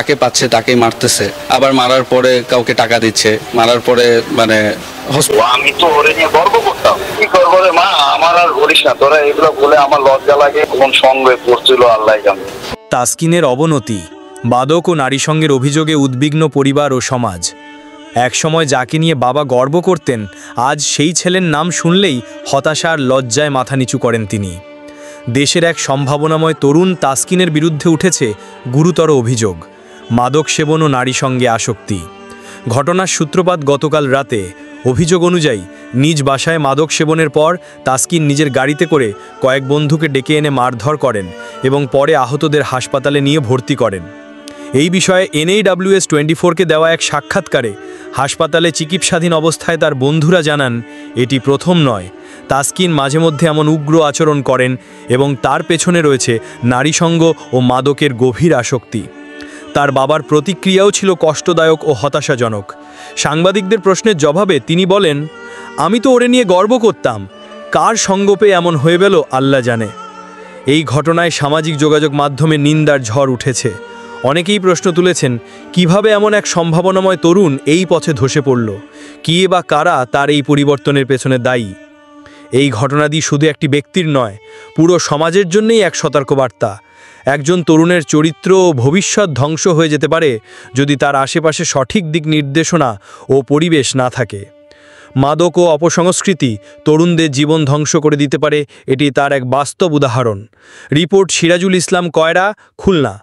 কাকে পাচ্ছে তাকেই মারতেছে, আবার মারার পরে কাউকে টাকা দিচ্ছে, মারার পরে মানে আমি তো ওরে নিয়ে গর্ব করতাম। কি করবো রে মা, আমার আর বলিস না, তোরা এগুলো বলে আমার লজ্জা লাগে। কোন সঙ্গে পড়ছিল আল্লাহ জানে। তাসকিনের অবনতি, মাদক ও নারী সঙ্গের অভিযোগে উদ্বিগ্ন পরিবার ও সমাজ। একসময় যাকে নিয়ে বাবা গর্ব করতেন, আজ সেই ছেলের নাম শুনলেই হতাশার লজ্জায় মাথা নিচু করেন তিনি। দেশের এক সম্ভাবনাময় তরুণ তাসকিনের বিরুদ্ধে উঠেছে গুরুতর অভিযোগ, মাদক সেবন ও নারী সঙ্গে আসক্তি। ঘটনার সূত্রপাত গতকাল রাতে। অভিযোগ অনুযায়ী নিজ বাসায় মাদক সেবনের পর তাসকিন নিজের গাড়িতে করে কয়েক বন্ধুকে ডেকে এনে মারধর করেন এবং পরে আহতদের হাসপাতালে নিয়ে ভর্তি করেন। এই বিষয়ে NAWS 24-কে দেওয়া এক সাক্ষাৎকারে হাসপাতালে চিকিৎসাধীন অবস্থায় তার বন্ধুরা জানান, এটি প্রথম নয়। তাসকিন মাঝে মধ্যে এমন উগ্র আচরণ করেন এবং তার পেছনে রয়েছে নারীসঙ্গ ও মাদকের গভীর আসক্তি। তার বাবার প্রতিক্রিয়াও ছিল কষ্টদায়ক ও হতাশাজনক। সাংবাদিকদের প্রশ্নের জবাবে তিনি বলেন, আমি তো ওরে নিয়ে গর্ব করতাম, কার সঙ্গ পেয়ে এমন হয়ে গেল আল্লাহ জানে। এই ঘটনায় সামাজিক যোগাযোগ মাধ্যমে নিন্দার ঝড় উঠেছে। অনেকেই প্রশ্ন তুলেছেন, কিভাবে এমন এক সম্ভাবনাময় তরুণ এই পথে ধসে পড়ল, কে বা কারা তার এই পরিবর্তনের পেছনে দায়ী। এই ঘটনাটি শুধু একটি ব্যক্তির নয়, পুরো সমাজের জন্যই এক সতর্কবার্তা। একজন তরুণের চরিত্র ও ভবিষ্যৎ ধ্বংস হয়ে যেতে পারে যদি তার আশেপাশে সঠিক দিক নির্দেশনা ও পরিবেশ না থাকে। মাদক ও অপসংস্কৃতি তরুণদের জীবন ধ্বংস করে দিতে পারে, এটি তার এক বাস্তব উদাহরণ। রিপোর্ট সিরাজুল ইসলাম কয়রা, খুলনা।